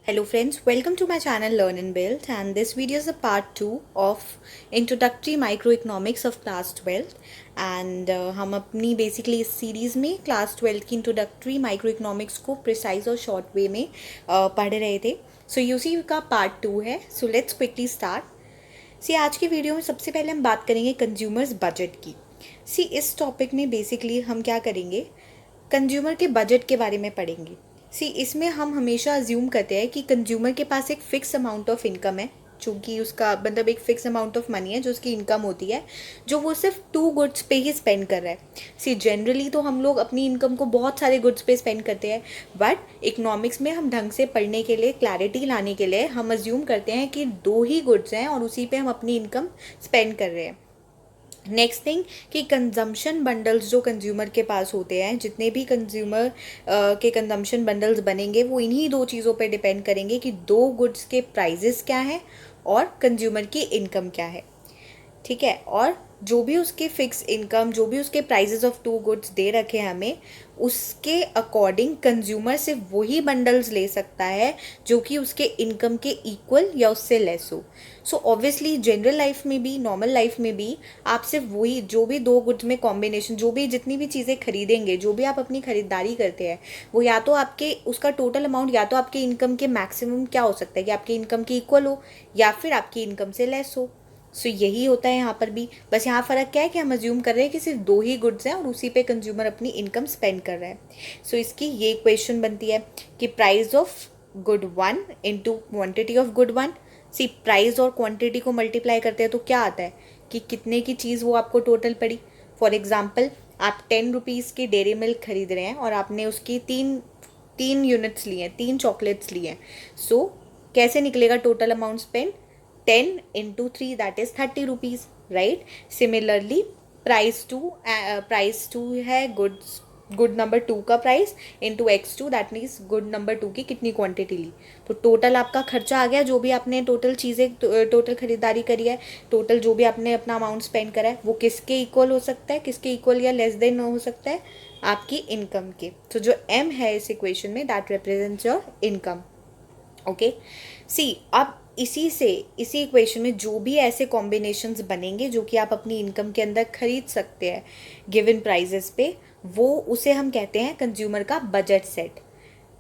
Hello friends, welcome to my channel Learn and Build, and this video is a part 2 of Introductory Microeconomics of class 12 and हम अपनी basically इस series में class 12 की introductory micro economics को precise और short way में पढ़ रहे थे. सो यूसी का पार्ट 2 है. So let's quickly start. See आज की वीडियो में सबसे पहले हम बात करेंगे कंज्यूमर्स बजट की. सी इस टॉपिक में बेसिकली हम क्या करेंगे, कंज्यूमर के बजट के बारे में पढ़ेंगे. सी इसमें हम हमेशा अज्यूम करते हैं कि कंज्यूमर के पास एक फ़िक्स अमाउंट ऑफ इनकम है, चूँकि उसका मतलब एक फ़िक्स अमाउंट ऑफ मनी है जो उसकी इनकम होती है, जो वो सिर्फ 2 गुड्स पे ही स्पेंड कर रहा है. सी जनरली तो हम लोग अपनी इनकम को बहुत सारे गुड्स पे स्पेंड करते हैं, बट इकोनॉमिक्स में हम ढंग से पढ़ने के लिए, क्लैरिटी लाने के लिए हम अज्यूम करते हैं कि 2 ही गुड्स हैं और उसी पे हम अपनी इनकम स्पेंड कर रहे हैं. नेक्स्ट थिंग कि कंजम्पशन बंडल्स जो कंज्यूमर के पास होते हैं, जितने भी कंज्यूमर के कंजम्पशन बंडल्स बनेंगे वो इन्हीं 2 चीज़ों पे डिपेंड करेंगे कि 2 गुड्स के प्राइजेस क्या हैं और कंज्यूमर की इनकम क्या है. ठीक है, और जो भी उसके फिक्स इनकम, जो भी उसके प्राइजेस ऑफ 2 गुड्स दे रखे हैं हमें, उसके अकॉर्डिंग कंज्यूमर सिर्फ वही बंडल्स ले सकता है जो कि उसके इनकम के इक्वल या उससे लेस हो. सो ऑब्वियसली जनरल लाइफ में भी, नॉर्मल लाइफ में भी आप सिर्फ वही जो भी 2 गुड्स में कॉम्बिनेशन, जो भी जितनी भी चीज़ें खरीदेंगे, जो भी आप अपनी खरीदारी करते हैं, वो या तो आपके उसका टोटल अमाउंट या तो आपके इनकम के मैक्सिमम क्या हो सकता है कि आपकी इनकम के इक्वल हो या फिर आपकी इनकम से लेस हो. सो यही होता है यहाँ पर भी. बस यहाँ फ़र्क क्या है कि हम अज्यूम कर रहे हैं कि सिर्फ 2 ही गुड्स हैं और उसी पे कंज्यूमर अपनी इनकम स्पेंड कर रहा है. सो इसकी ये क्वेश्चन बनती है कि price of good 1 into quantity of good 1. See price और क्वांटिटी को मल्टीप्लाई करते हैं तो क्या आता है कि कितने की चीज़ वो आपको टोटल पड़ी. फॉर एग्जाम्पल आप 10 रुपीज़ की डेयरी मिल्क खरीद रहे हैं और आपने उसकी तीन यूनिट्स लिए हैं, 3 चॉकलेट्स लिए हैं. सो कैसे निकलेगा total amount spend? 10 into 3 that is 30 rupees, right? Similarly price two है गुड नंबर 2 का price into x2, that means good number 2 की कितनी क्वांटिटी ली. तो टोटल आपका खर्चा आ गया, जो भी आपने टोटल चीज़ें टोटल खरीदारी करी है, टोटल जो भी आपने अपना अमाउंट स्पेंड करा है, वो किसके इक्वल हो सकता है, किसके इक्वल या लेस देन हो सकता है, आपकी इनकम के. तो जो m है इस इक्वेशन में, that represents your income. Okay, see अब इसी इक्वेशन में जो भी ऐसे कॉम्बिनेशंस बनेंगे जो कि आप अपनी इनकम के अंदर खरीद सकते हैं गिवन प्राइजेस पे, वो उसे हम कहते हैं कंज्यूमर का budget set,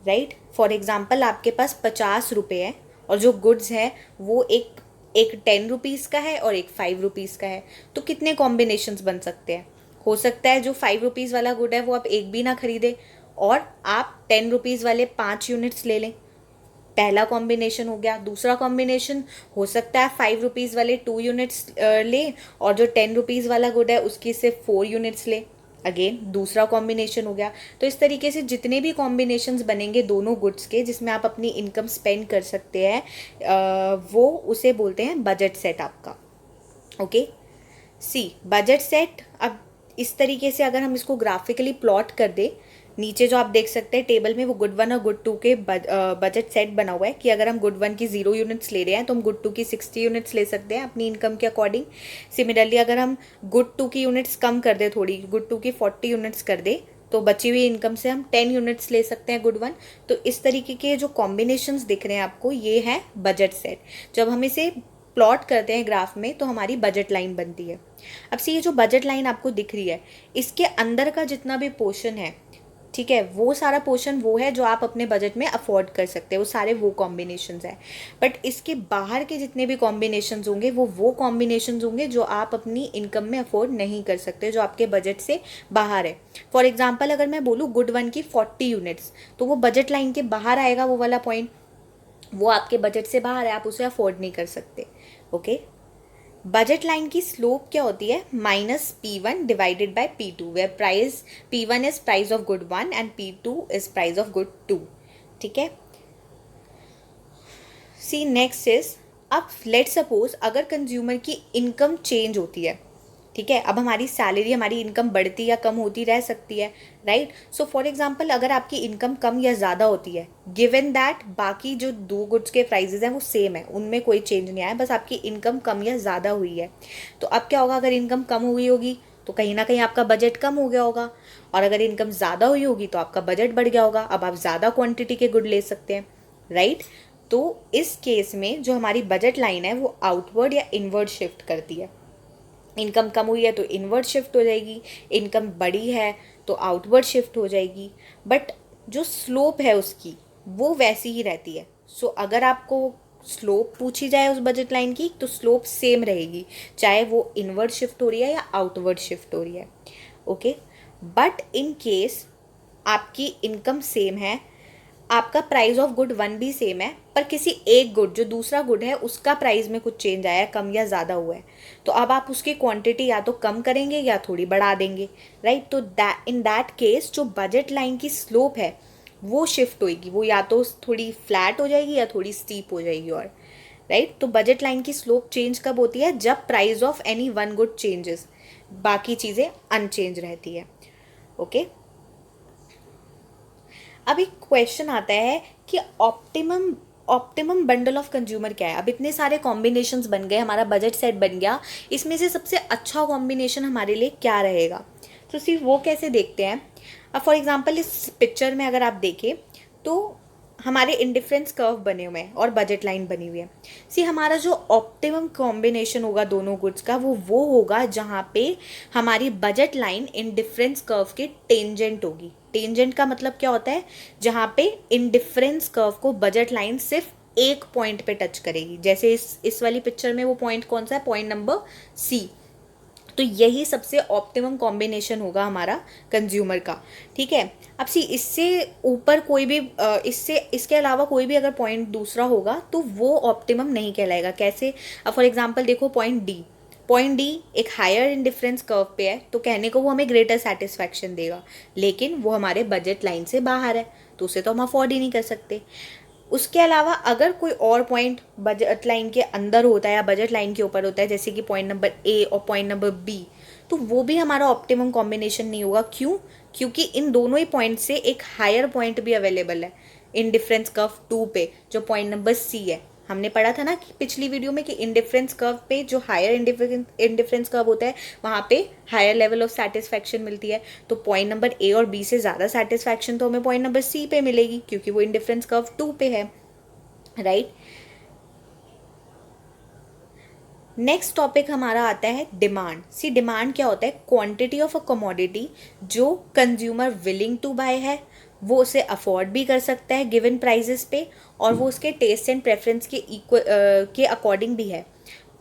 right. For example आपके पास 50 रुपये है और जो गुड्स है वो एक 10 रुपीज़ का है और एक 5 रुपीज़ का है. तो कितने कॉम्बिनेशंस बन सकते हैं? हो सकता है जो 5 रुपीज़ वाला गुड है वो आप एक भी ना खरीदें और आप 10 रुपीज़ वाले 5 यूनिट्स ले लें. पहला कॉम्बिनेशन हो गया. दूसरा कॉम्बिनेशन हो सकता है 5 रुपीज़ वाले 2 यूनिट्स ले और जो 10 रुपीज़ वाला गुड है उसकी सिर्फ 4 यूनिट्स ले. अगेन दूसरा कॉम्बिनेशन हो गया. तो इस तरीके से जितने भी कॉम्बिनेशंस बनेंगे दोनों गुड्स के जिसमें आप अपनी इनकम स्पेंड कर सकते हैं, वो उसे बोलते हैं बजट सेट आपका. ओके, सी बजट सेट. अब इस तरीके से अगर हम इसको ग्राफिकली प्लॉट कर दे, नीचे जो आप देख सकते हैं टेबल में, वो गुड 1 और गुड 2 के बजट सेट बना हुआ है कि अगर हम गुड 1 की 0 यूनिट्स ले रहे हैं तो हम गुड 2 की 60 यूनिट्स ले सकते हैं अपनी इनकम के अकॉर्डिंग. सिमिलरली अगर हम गुड 2 की यूनिट्स कम कर दे, थोड़ी गुड 2 की 40 यूनिट्स कर दे, तो बची हुई इनकम से हम 10 यूनिट्स ले सकते हैं गुड 1. तो इस तरीके के जो कॉम्बिनेशंस दिख रहे हैं आपको, ये है बजट सेट. जब हम इसे प्लॉट करते हैं ग्राफ में तो हमारी बजट लाइन बनती है. अब से ये जो बजट लाइन आपको दिख रही है, इसके अंदर का जितना भी पोर्शन है, ठीक है, वो सारा पोर्शन वो है जो आप अपने बजट में अफोर्ड कर सकते हैं, वो सारे वो कॉम्बिनेशंस हैं. बट इसके बाहर के जितने भी कॉम्बिनेशंस होंगे वो कॉम्बिनेशंस होंगे जो आप अपनी इनकम में अफोर्ड नहीं कर सकते, जो आपके बजट से बाहर है. फॉर एग्जांपल अगर मैं बोलूँ गुड 1 की 40 यूनिट्स, तो वो बजट लाइन के बाहर आएगा. वो वाला पॉइंट वो आपके बजट से बाहर है, आप उसे अफोर्ड नहीं कर सकते. ओके, बजट लाइन की स्लोप क्या होती है? -P1 divided by P2, where price P1 is price of good 1 and P2 is price of good 2. ठीक है. सी नेक्स्ट इज, अब लेट्स सपोज अगर कंज्यूमर की इनकम चेंज होती है, ठीक है, अब हमारी सैलरी, हमारी इनकम बढ़ती या कम होती रह सकती है, राइट. सो फॉर एग्जांपल अगर आपकी इनकम कम या ज़्यादा होती है, गिवन दैट बाकी जो 2 गुड्स के प्राइजेज हैं वो सेम है, उनमें कोई चेंज नहीं आया, बस आपकी इनकम कम या ज़्यादा हुई है, तो अब क्या होगा? अगर इनकम कम हुई होगी तो कहीं ना कहीं आपका बजट कम हो गया होगा, और अगर इनकम ज़्यादा हुई होगी तो आपका बजट बढ़ गया होगा. अब आप ज़्यादा क्वान्टिटी के गुड ले सकते हैं, राइट. तो इस केस में जो हमारी बजट लाइन है वो आउटवर्ड या इनवर्ड शिफ्ट करती है। इनकम कम हुई है तो इनवर्ड शिफ्ट हो जाएगी, इनकम बढ़ी है तो आउटवर्ड शिफ्ट हो जाएगी, बट जो स्लोप है उसकी वो वैसी ही रहती है। सो अगर आपको स्लोप पूछी जाए उस बजट लाइन की तो स्लोप सेम रहेगी, चाहे वो इनवर्ड शिफ्ट हो रही है या आउटवर्ड शिफ्ट हो रही है। ओके, बट इन केस आपकी इनकम सेम है, आपका प्राइस ऑफ गुड वन भी सेम है, पर किसी एक गुड जो दूसरा गुड है उसका प्राइस में कुछ चेंज आया है, कम या ज़्यादा हुआ है, तो अब आप उसकी क्वांटिटी या तो कम करेंगे या थोड़ी बढ़ा देंगे, राइट। तो इन दैट केस जो बजट लाइन की स्लोप है वो शिफ्ट होएगी, वो या तो थोड़ी फ्लैट हो जाएगी या थोड़ी स्टीप हो जाएगी, और राइट। तो बजट लाइन की स्लोप चेंज कब होती है? जब price of any one good changes, बाकी चीज़ें अनचेंज रहती है। ओके, अब एक क्वेश्चन आता है कि ऑप्टिमम बंडल ऑफ कंज्यूमर क्या है। अब इतने सारे कॉम्बिनेशंस बन गए, हमारा बजट सेट बन गया, इसमें से सबसे अच्छा कॉम्बिनेशन हमारे लिए क्या रहेगा? तो सिर्फ वो कैसे देखते हैं। अब फॉर एग्जांपल इस पिक्चर में अगर आप देखें तो हमारे इंडिफरेंस कर्व बने हुए हैं और बजट लाइन बनी हुई है। सी हमारा जो ऑप्टिमम कॉम्बिनेशन होगा दोनों गुड्स का वो होगा जहाँ पे हमारी बजट लाइन इंडिफरेंस कर्व के टेंजेंट होगी। टेंजेंट का मतलब क्या होता है? जहाँ पे इंडिफरेंस कर्व को बजट लाइन सिर्फ एक पॉइंट पे टच करेगी, जैसे इस वाली पिक्चर में वो पॉइंट कौन सा है? Point number C. तो यही सबसे ऑप्टिमम कॉम्बिनेशन होगा हमारा कंज्यूमर का, ठीक है। अब सी इससे ऊपर कोई भी इसके अलावा कोई भी अगर पॉइंट दूसरा होगा तो वो ऑप्टिमम नहीं कहलाएगा। कैसे? अब फॉर एग्जांपल देखो पॉइंट डी एक हायर इंडिफरेंस कर्व पे है, तो कहने को वो हमें ग्रेटर सेटिस्फैक्शन देगा, लेकिन वो हमारे बजट लाइन से बाहर है, तो उसे तो हम अफोर्ड ही नहीं कर सकते। उसके अलावा अगर कोई और पॉइंट बजट लाइन के अंदर होता है या बजट लाइन के ऊपर होता है, जैसे कि पॉइंट नंबर ए और पॉइंट नंबर बी, तो वो भी हमारा ऑप्टिमम कॉम्बिनेशन नहीं होगा। क्यों? क्योंकि इन दोनों ही पॉइंट से एक हायर पॉइंट भी अवेलेबल है इंडिफरेंस कर्व 2 पे, जो पॉइंट नंबर सी है। हमने पढ़ा था ना कि पिछली वीडियो में कि इंडिफरेंस कर्व पे जो हायर इंडिफरेंस कर्व होता है वहाँ पे हायर लेवल ऑफ सेटिस्फैक्शन मिलती है। तो पॉइंट नंबर ए और बी से ज़्यादा सेटिस्फैक्शन तो हमें पॉइंट नंबर सी पे मिलेगी, क्योंकि वो इंडिफरेंस कर्व 2 पे है, राइट। नेक्स्ट टॉपिक हमारा आता है डिमांड। सी डिमांड क्या होता है? क्वांटिटी ऑफ अ कमोडिटी जो कंज्यूमर विलिंग टू बाय है, वो उसे अफोर्ड भी कर सकता है गिवन प्राइजेस पे, और वो उसके टेस्ट एंड प्रेफरेंस के अकॉर्डिंग भी है,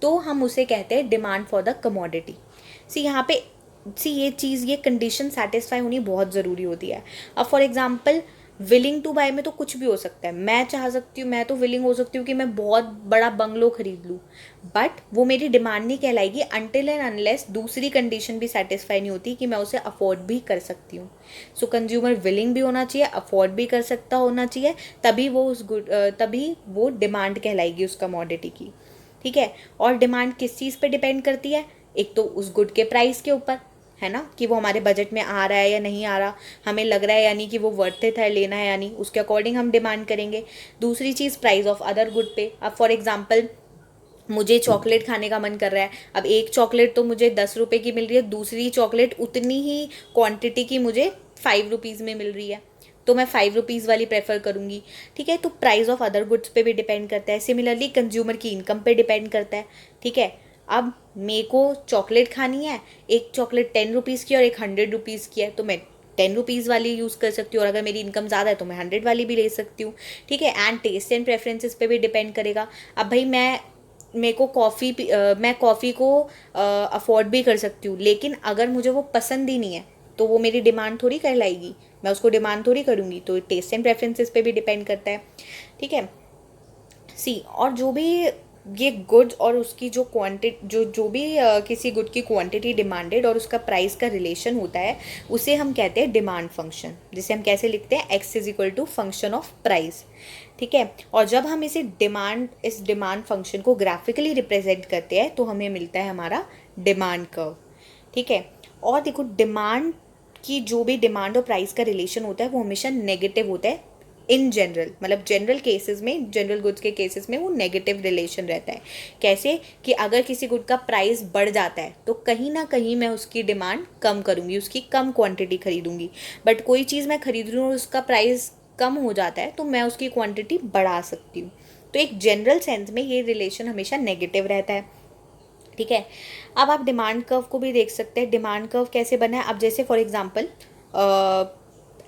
तो हम उसे कहते हैं डिमांड फॉर द कमोडिटी। सी यहाँ पे ये कंडीशन सेटिस्फाई होनी बहुत ज़रूरी होती है। अब for example willing to buy में तो कुछ भी हो सकता है, मैं चाह सकती हूँ, मैं तो विलिंग हो सकती हूँ कि मैं बहुत बड़ा बंगलो खरीद लूँ, बट वो मेरी डिमांड नहीं कहलाएगी अनटिल एंड अनलेस दूसरी कंडीशन भी सेटिस्फाई नहीं होती कि मैं उसे अफोर्ड भी कर सकती हूँ। सो कंज्यूमर विलिंग भी होना चाहिए, अफोर्ड भी कर सकता होना चाहिए, तभी वो डिमांड कहलाएगी उस कमोडिटी की, ठीक है। और डिमांड किस चीज़ पे डिपेंड करती है? एक तो उस गुड के प्राइस के ऊपर, है ना, कि वो हमारे बजट में आ रहा है या नहीं आ रहा, हमें लग रहा है यानी कि वो वर्थ इट है लेना है यानी, उसके अकॉर्डिंग हम डिमांड करेंगे। दूसरी चीज़ प्राइस ऑफ अदर गुड पे। अब फॉर एग्जांपल मुझे चॉकलेट खाने का मन कर रहा है, अब एक चॉकलेट तो मुझे 10 रुपये की मिल रही है, दूसरी चॉकलेट उतनी ही क्वांटिटी की मुझे 5 रुपीज़ में मिल रही है, तो मैं 5 रुपीज़ वाली प्रेफर करूँगी, ठीक है। तो प्राइस ऑफ अदर गुड्स पे भी डिपेंड करता है। सिमिलरली कंज्यूमर की इनकम पे डिपेंड करता है, ठीक है। अब मेरे को चॉकलेट खानी है, एक चॉकलेट 10 रुपीज़ की और एक 100 रुपीज़ की है, तो मैं 10 रुपीज़ वाली यूज़ कर सकती हूँ, और अगर मेरी इनकम ज़्यादा है तो मैं 100 वाली भी ले सकती हूँ, ठीक है। एंड टेस्ट एंड प्रेफरेंसेस पे भी डिपेंड करेगा। अब भाई मैं कॉफ़ी को अफोर्ड भी कर सकती हूँ, लेकिन अगर मुझे वो पसंद ही नहीं है तो वो मेरी डिमांड थोड़ी कहलाएगी, मैं उसको डिमांड थोड़ी करूँगी। तो टेस्ट एंड प्रेफरेंसेस पे भी डिपेंड करता है, ठीक है। सी और जो भी ये गुड्स और उसकी जो क्वांटिटी जो भी किसी गुड की क्वांटिटी डिमांडेड और उसका प्राइस का रिलेशन होता है, उसे हम कहते हैं डिमांड फंक्शन, जिसे हम कैसे लिखते हैं? X is equal to function of price, ठीक है। और जब हम इस डिमांड फंक्शन को ग्राफिकली रिप्रेजेंट करते हैं तो हमें मिलता है हमारा डिमांड कर्व, ठीक है। और देखो डिमांड की जो भी डिमांड और प्राइस का रिलेशन होता है वो हमेशा नेगेटिव होता है इन जनरल, मतलब जनरल केसेस में, जनरल गुड्स के केसेस में वो नेगेटिव रिलेशन रहता है। कैसे? कि अगर किसी गुड का प्राइस बढ़ जाता है तो कहीं ना कहीं मैं उसकी डिमांड कम करूँगी, उसकी कम क्वांटिटी खरीदूंगी, बट कोई चीज़ मैं खरीद रही हूँ और उसका प्राइस कम हो जाता है तो मैं उसकी क्वांटिटी बढ़ा सकती हूँ, तो एक जनरल सेंस में ये रिलेशन हमेशा नेगेटिव रहता है, ठीक है। अब आप डिमांड कर्व को भी देख सकते हैं। डिमांड कर्व कैसे बना है, अब जैसे for example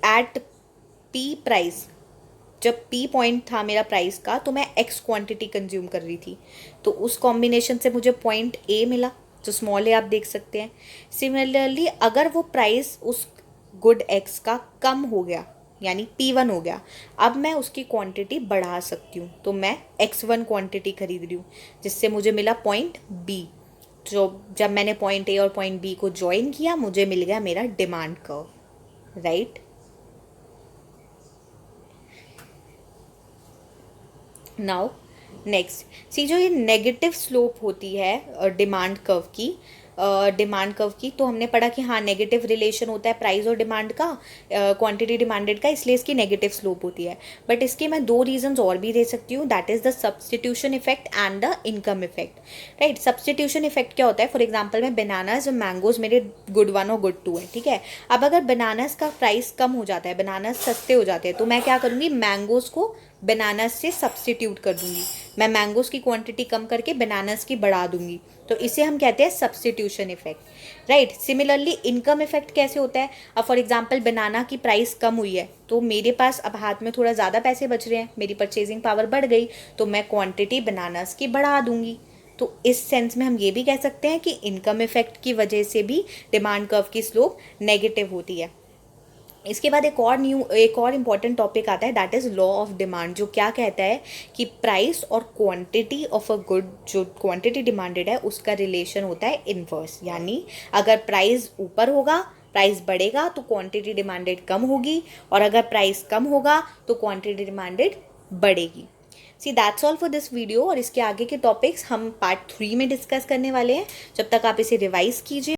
at P price, जब पी पॉइंट था मेरा प्राइस का, तो मैं एक्स क्वांटिटी कंज्यूम कर रही थी, तो उस कॉम्बिनेशन से मुझे पॉइंट ए मिला, जो स्मॉल ए आप देख सकते हैं। सिमिलरली अगर वो प्राइस उस गुड एक्स का कम हो गया, यानी P1 हो गया, अब मैं उसकी क्वांटिटी बढ़ा सकती हूँ, तो मैं X1 क्वांटिटी खरीद रही हूँ, जिससे मुझे मिला पॉइंट B। जो जब मैंने पॉइंट ए और पॉइंट बी को ज्वाइन किया, मुझे मिल गया मेरा demand curve, right. Now next see, जो ये नेगेटिव स्लोप होती है डिमांड कर्व की, तो हमने पढ़ा कि हाँ नेगेटिव रिलेशन होता है प्राइस और डिमांड का, क्वांटिटी डिमांडेड का, इसलिए इसकी नेगेटिव स्लोप होती है। बट इसके मैं दो रीजंस और भी दे सकती हूँ, that is the substitution effect and the income effect, right. Substitution effect क्या होता है, फॉर एग्जाम्पल में बनानास और मैंगोज मेरे गुड 1 और गुड 2 है, ठीक है। अब अगर बनानास का प्राइस कम हो जाता है, बनानास सस्ते हो जाते हैं, तो मैं क्या करूँगी, मैंगोज को बनानास से सब्सटीट्यूट कर दूंगी, मैं मैंगोज की क्वांटिटी कम करके बनानास की बढ़ा दूंगी, तो इसे हम कहते हैं substitution effect, right. Similarly income effect कैसे होता है, अब फॉर एग्जांपल बनाना की प्राइस कम हुई है, तो मेरे पास अब हाथ में थोड़ा ज़्यादा पैसे बच रहे हैं, मेरी परचेजिंग पावर बढ़ गई, तो मैं क्वांटिटी बनानास की बढ़ा दूंगी। तो इस सेंस में हम ये भी कह सकते हैं कि इनकम इफेक्ट की वजह से भी डिमांड कर्व की स्लोप नेगेटिव होती है। इसके बाद एक और इम्पॉर्टेंट टॉपिक आता है, that is law of demand, जो क्या कहता है कि प्राइस और क्वांटिटी ऑफ अ गुड, जो क्वांटिटी डिमांडेड है उसका रिलेशन होता है इनवर्स, यानी अगर प्राइस ऊपर होगा, प्राइस बढ़ेगा, तो क्वांटिटी डिमांडेड कम होगी, और अगर प्राइस कम होगा तो क्वांटिटी डिमांडेड बढ़ेगी। See that's all for this video, और इसके आगे के टॉपिक्स हम पार्ट 3 में डिस्कस करने वाले हैं। जब तक आप इसे रिवाइज कीजिए।